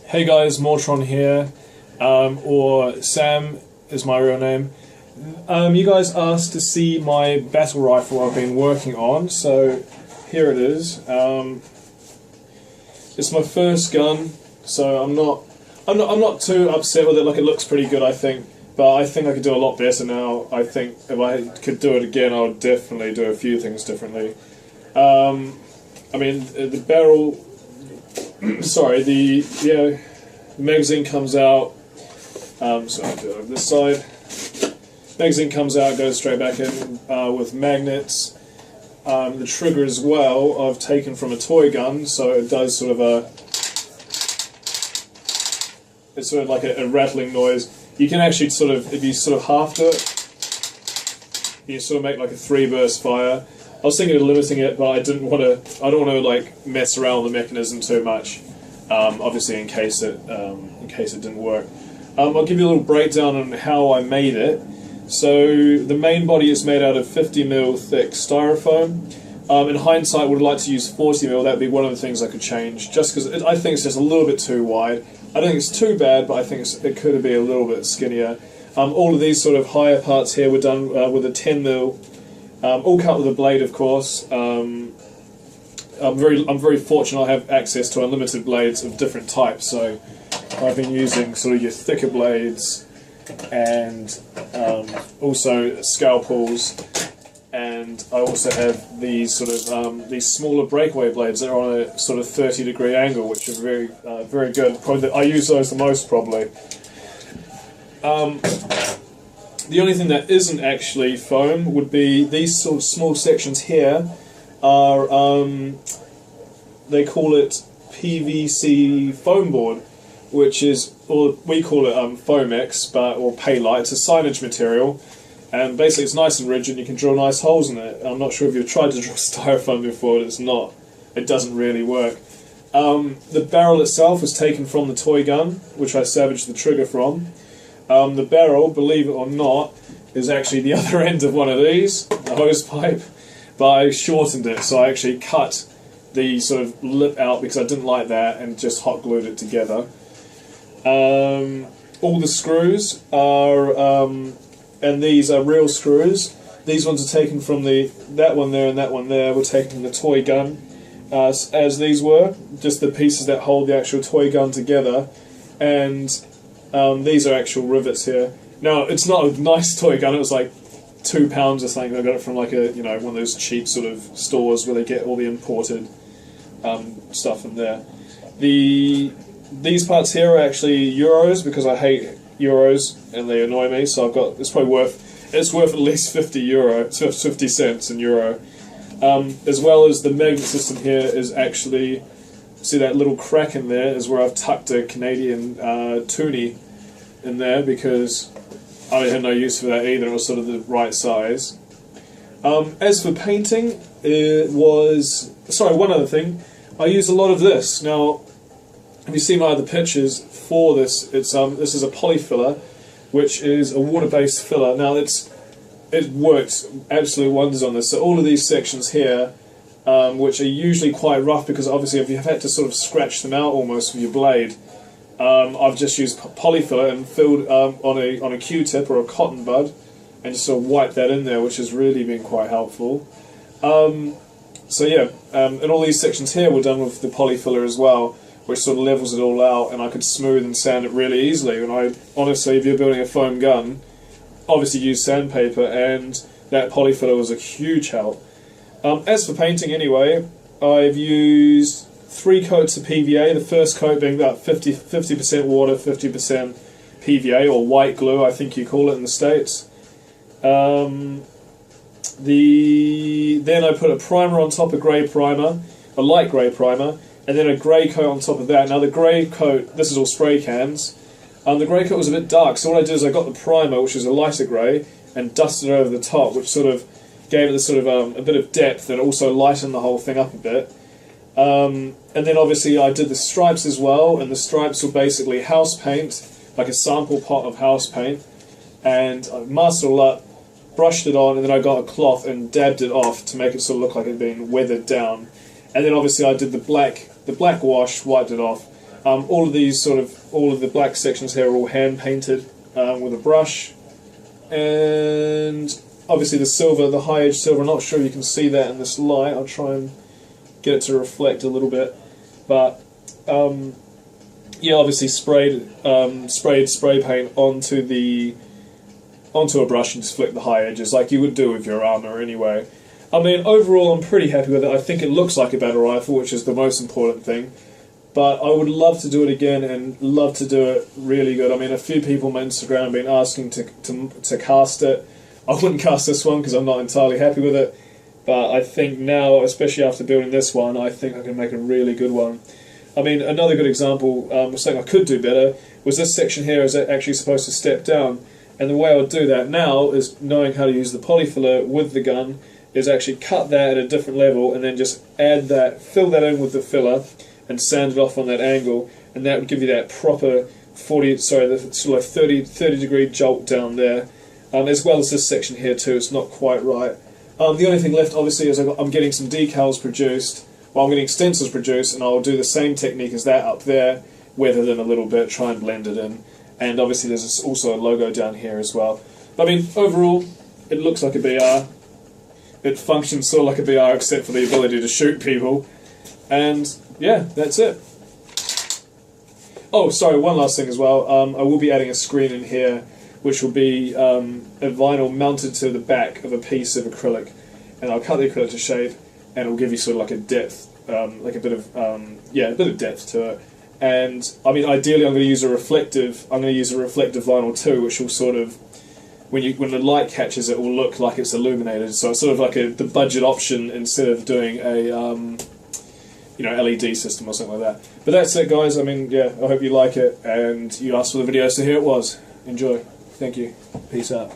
Hey guys, Mortron here, or Sam is my real name. You guys asked to see my battle rifle I've been working on, so here it is. It's my first gun, so I'm not too upset with it. Like, it looks pretty good, I think, but I think I could do a lot better now. I think if I could do it again, I would definitely do a few things differently. I mean, the barrel. Sorry, the magazine comes out. So I'll do it over this side. Magazine comes out, goes straight back in with magnets. The trigger as well I've taken from a toy gun, so it does sort of it's sort of like a rattling noise. You can actually sort of, if you sort of half do it, you sort of make like a 3-burst fire. I was thinking of limiting it, but I don't want to like mess around with the mechanism too much. Obviously, in case it didn't work. I'll give you a little breakdown on how I made it. So the main body is made out of 50mm thick styrofoam. In hindsight, I would like to use 40mm. That would be one of the things I could change, just because I think it's just a little bit too wide. I don't think it's too bad, but I think it could be a little bit skinnier. All of these sort of higher parts here were done with a 10mm. All cut with a blade, of course. I'm very fortunate I have access to unlimited blades of different types, so I've been using sort of your thicker blades and also scalpels, and I also have these sort of these smaller breakaway blades that are on a sort of 30-degree angle, which are very good. Probably I use those the most, probably. The only thing that isn't actually foam would be these sort of small sections here are, they call it PVC foamboard, which is, or we call it Foamex, or Paylite. It's a signage material, and basically it's nice and rigid, and you can drill nice holes in it. I'm not sure if you've tried to drill styrofoam before, but it doesn't really work. The barrel itself was taken from the toy gun, which I salvaged the trigger from. The barrel, believe it or not, is actually the other end of one of these, the hose pipe, but I shortened it, so I actually cut the sort of lip out because I didn't like that and just hot glued it together. All the screws are, and these are real screws. These ones are taken from that one there and that one there were taken from the toy gun, as these were, just the pieces that hold the actual toy gun together, and these are actual rivets here. Now, it's not a nice toy gun, it was like £2 or something. I got it from like one of those cheap sort of stores where they get all the imported stuff in there. These parts here are actually euros, because I hate euros and they annoy me, so it's worth at least 50 cents in euro. As well as the magnet system here is actually, see that little crack in there is where I've tucked a Canadian toonie in there, because I had no use for that either. It was sort of the right size. As for painting, one other thing, I use a lot of this. Now, if you see my other pictures for this, this is a polyfiller, which is a water-based filler. Now, it works absolute wonders on this. So all of these sections here, which are usually quite rough, because obviously if you've had to sort of scratch them out almost with your blade, I've just used polyfiller and filled on a Q-tip or a cotton bud, and just sort of wiped that in there, which has really been quite helpful. So yeah, and all these sections here were done with the polyfiller as well, which sort of levels it all out, and I could smooth and sand it really easily. And honestly, if you're building a foam gun, obviously use sandpaper, and that polyfiller was a huge help. As for painting anyway, I've used 3 coats of PVA, the first coat being about 50% water, 50% PVA, or white glue, I think you call it in the States. Then I put a primer on top, a grey primer, a light grey primer, and then a grey coat on top of that. Now the grey coat, this is all spray cans, the grey coat was a bit dark, so what I did is I got the primer, which is a lighter grey, and dusted it over the top, which sort of gave it this sort of a bit of depth, and also lightened the whole thing up a bit. And then obviously I did the stripes as well, and the stripes were basically house paint, like a sample pot of house paint, and I masked it all up, brushed it on, and then I got a cloth and dabbed it off to make it sort of look like it had been weathered down. And then obviously I did the black the black wash wiped it off. All of the black sections here are all hand painted with a brush, and obviously the silver, the high edge silver. I'm not sure if you can see that in this light. I'll try and get it to reflect a little bit, but yeah, obviously sprayed spray paint onto a brush and just flick the high edges like you would do with your armour anyway. I mean, overall I'm pretty happy with it. I think it looks like a battle rifle, which is the most important thing. But I would love to do it again and love to do it really good. I mean, a few people on my Instagram have been asking to cast it. I wouldn't cast this one because I'm not entirely happy with it. But I think now, especially after building this one, I think I can make a really good one. I mean, another good example, something I could do better, was this section here is actually supposed to step down. And the way I would do that now is knowing how to use the polyfiller with the gun, is actually cut that at a different level and then just add that, fill that in with the filler and sand it off on that angle, and that would give you that proper 30 degree jolt down there, as well as this section here too. It's not quite right. The only thing left obviously is I'm getting some decals produced, well, I'm getting stencils produced, and I'll do the same technique as that up there, weather them a little bit, try and blend it in. And obviously there's also a logo down here as well. But I mean, overall, it looks like a BR. It functions sort of like a BR except for the ability to shoot people. And yeah, that's it. Oh, sorry, one last thing as well. I will be adding a screen in here, which will be a vinyl mounted to the back of a piece of acrylic. And I'll cut the acrylic to shape, and it will give you sort of like a depth, like a bit of depth to it. And I mean, ideally, I'm going to use a reflective vinyl too, which will sort of, when the light catches it, will look like it's illuminated. So it's sort of like the budget option instead of doing a LED system or something like that. But that's it, guys. I mean, yeah, I hope you like it, and you asked for the video, so here it was. Enjoy. Thank you. Peace out.